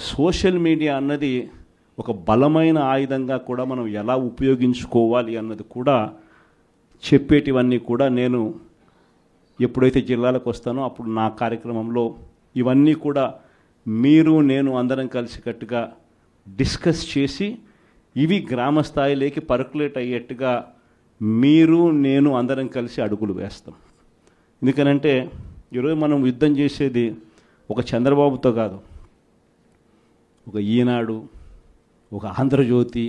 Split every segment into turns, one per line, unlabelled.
Social media అన్నది ఒక బలమైన ఆయుధంగా కూడా మనం ఎలా ఉపయోగించుకోవాలి అన్నది కూడా చెప్పేటివన్నీ కూడా నేను ఎప్పుడైతే జిల్లాలకు వస్తానో అప్పుడు నా కార్యక్రమంలో ఇవన్నీ కూడా మీరు నేను అందరం కలిసికట్టుగా డిస్కస్ చేసి ఇవి గ్రామ స్థాయిలోకి పర్కులేట్ అయ్యేట్టుగా మీరు నేను అందరం కలిసి అడుగులు వేస్తాం. ఎందుకనంటే ఈరోజు మనం యుద్ధం చేసేది ఒక చంద్రబాబుతో కాదు, ఒక ఈనాడు, ఒక ఆంధ్రజ్యోతి,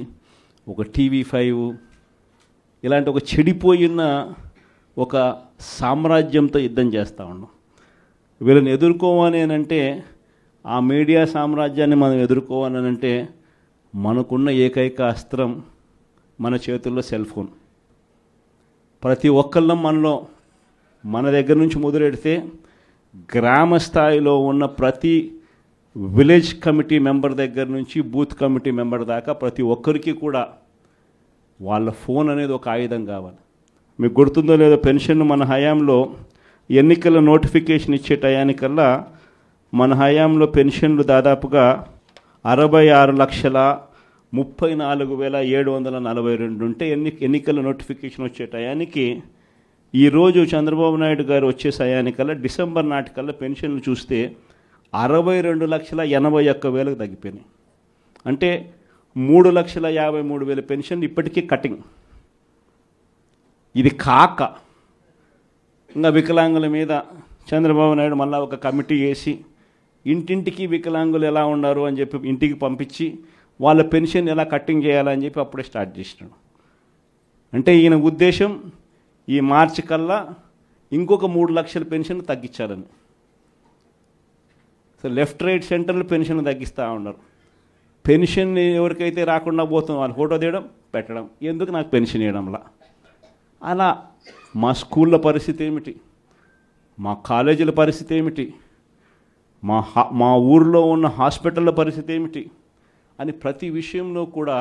ఒక TV5 ఇలాంటి ఒక చెడిపోయిన ఒక సామ్రాజ్యంతో యుద్ధం చేస్తూ ఉన్నాం. వీళ్ళని ఎదుర్కోవాలి అంటే ఆ మీడియా సామ్రాజ్యాన్ని మనం ఎదుర్కోవాలి అంటే మనకున్న ఏకైక అస్త్రం మన చేతుల్లో సెల్ ఫోన్. ప్రతి ఒక్కళ్ళం మనలో మన దగ్గర నుంచి మొదలెడితే గ్రామ స్థాయిలో ఉన్న ప్రతి విలేజ్ కమిటీ మెంబర్ దగ్గర నుంచి బూత్ కమిటీ మెంబర్ దాకా ప్రతి ఒక్కరికి కూడా వాళ్ళ ఫోన్ అనేది ఒక ఆయుధం కావాలి. మీకు గుర్తుందో లేదో, పెన్షన్ మన హయాంలో ఎన్నికల నోటిఫికేషన్ ఇచ్చే టయానికల్లా మన హయాంలో పెన్షన్లు దాదాపుగా 66,34,742 ఉంటే ఎన్నికల నోటిఫికేషన్ వచ్చే టయానికి ఈరోజు చంద్రబాబు నాయుడు గారు వచ్చే టయానికల్లా డిసెంబర్ నాటికల్లా పెన్షన్లు చూస్తే 62,81,000 తగ్గిపోయినాయి. అంటే 3,53,000 పెన్షన్లు ఇప్పటికీ కటింగ్. ఇది కాక ఇంకా వికలాంగుల మీద చంద్రబాబు నాయుడు మళ్ళీ ఒక కమిటీ వేసి ఇంటింటికి వికలాంగులు ఎలా ఉన్నారు అని చెప్పి ఇంటికి పంపించి వాళ్ళ పెన్షన్ ఎలా కట్టింగ్ చేయాలని చెప్పి అప్పుడే స్టార్ట్ చేసినాడు. అంటే ఈయన ఉద్దేశం ఈ మార్చి కల్లా ఇంకొక 3 లక్షల పెన్షన్ తగ్గించాలని. సో లెఫ్ట్ రైట్ సెంటర్లు పెన్షన్ తగ్గిస్తూ ఉన్నారు. పెన్షన్ ఎవరికైతే రాకుండా పోతుందో వాళ్ళు ఫోటో తీయడం పెట్టడం, ఎందుకు నాకు పెన్షన్ ఇవ్వడంలా. అలా మా స్కూళ్ళ పరిస్థితి ఏమిటి, మా కాలేజీల పరిస్థితి ఏమిటి, మా ఊరిలో ఉన్న హాస్పిటళ్ళ పరిస్థితి ఏమిటి అని ప్రతి విషయంలో కూడా